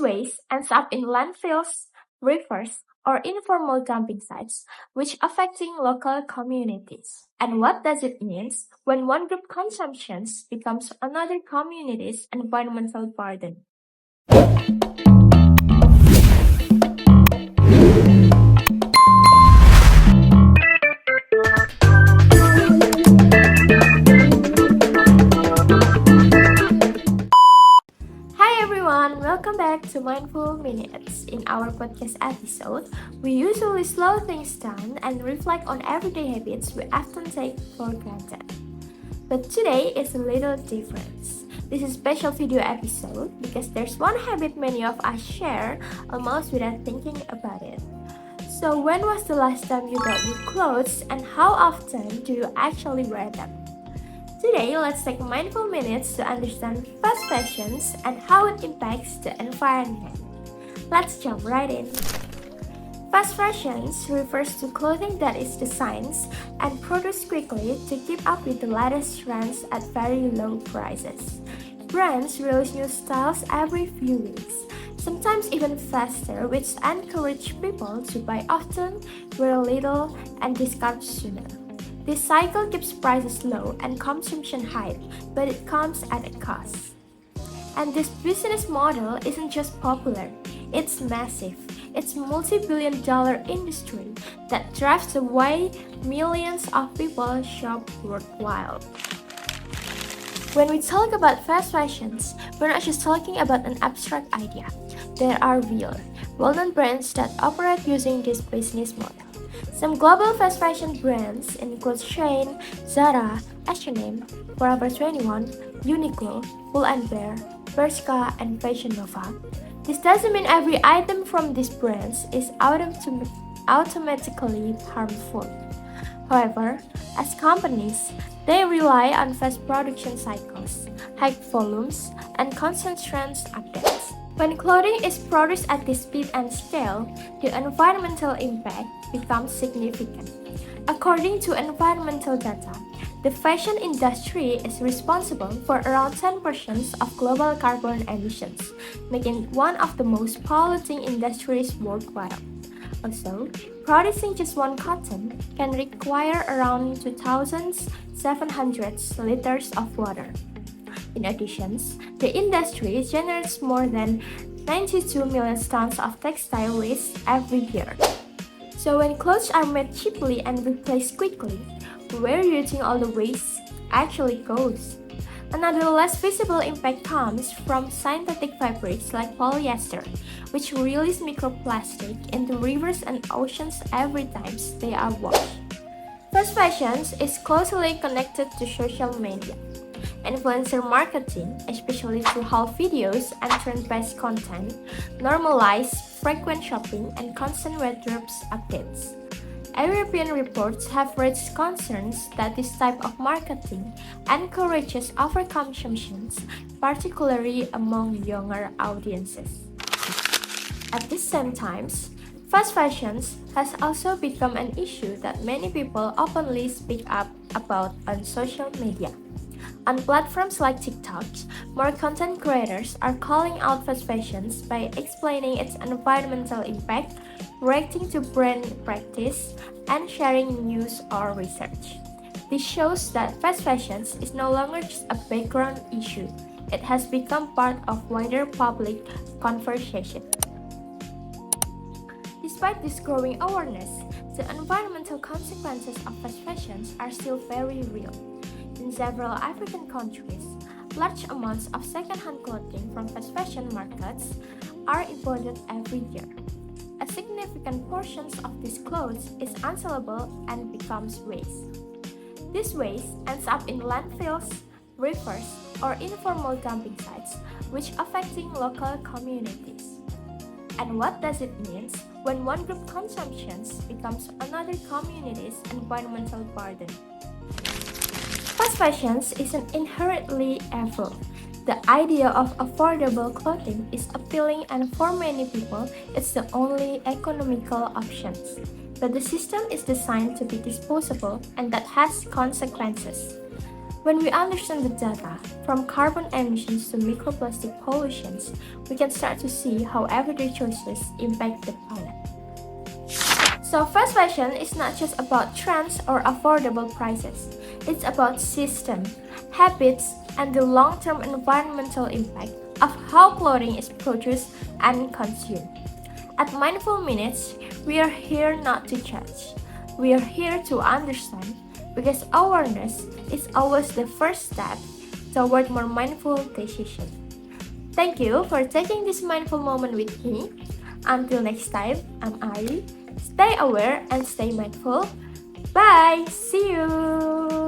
waste ends up in landfills, rivers, or informal dumping sites, which affecting local communities. And what does it mean when one group consumptions becomes another community's environmental burden? Hi everyone, welcome back to Mindful Minutes. In our podcast episode, we usually slow things down and reflect on everyday habits we often take for granted. But today is a little different. This is a special video episode because there's one habit many of us share almost without thinking about it. So when was the last time you bought new clothes and how often do you actually wear them? Today, let's take mindful minutes to understand fast fashions and how it impacts the environment. Let's jump right in. Fast fashions refers to clothing that is designed and produced quickly to keep up with the latest trends at very low prices. Brands release new styles every few weeks, sometimes even faster, which encourage people to buy often, wear little, and discard sooner. This cycle keeps prices low and consumption high, but it comes at a cost. And this business model isn't just popular, it's massive. It's a multi-billion-dollar industry that drives the way millions of people shop worldwide. When we talk about fast fashions, we're not just talking about an abstract idea. There are real, well-known brands that operate using this business model. Some global fast fashion brands include Shein, Zara, H&M, Forever 21, Uniqlo, Pull&Bear, Bershka, and Fashion Nova. This doesn't mean every item from these brands is automatically harmful. However, as companies, they rely on fast production cycles, high volumes, and constant trends updates. When clothing is produced at this speed and scale, the environmental impact becomes significant. According to environmental data, the fashion industry is responsible for around 10% of global carbon emissions, making it one of the most polluting industries worldwide. Also, producing just one cotton can require around 2,700 liters of water. In addition, the industry generates more than 92 million tons of textile waste every year. So when clothes are made cheaply and replaced quickly, where do you think all the waste actually goes? Another less visible impact comes from synthetic fabrics like polyester, which release microplastic into rivers and oceans every time they are washed. Fast fashion is closely connected to social media. Influencer marketing, especially through haul videos and trend-based content, normalize frequent shopping and constant wardrobe updates. European reports have raised concerns that this type of marketing encourages overconsumption, particularly among younger audiences. At the same time, fast fashion has also become an issue that many people openly speak up about on social media. On platforms like TikTok, more content creators are calling out fast fashions by explaining its environmental impact, reacting to brand practice, and sharing news or research. This shows that fast fashion is no longer just a background issue, it has become part of wider public conversation. Despite this growing awareness, the environmental consequences of fast fashions are still very real. In several African countries, large amounts of second-hand clothing from fast fashion markets are imported every year. A significant portion of these clothes is unsellable and becomes waste. This waste ends up in landfills, rivers, or informal dumping sites, which affecting local communities. And what does it mean when one group consumptions becomes another community's environmental burden? Fast fashion isn't inherently evil. The idea of affordable clothing is appealing and for many people, it's the only economical option. But the system is designed to be disposable and that has consequences. When we understand the data, from carbon emissions to microplastic pollutions, we can start to see how everyday choices impact the planet. So fast fashion is not just about trends or affordable prices. It's about system, habits, and the long-term environmental impact of how clothing is produced and consumed. At Mindful Minutes, we are here not to judge. We are here to understand because awareness is always the first step toward more mindful decisions. Thank you for taking this mindful moment with me. Until next time, I'm Ari. Stay aware and stay mindful. Bye. See you.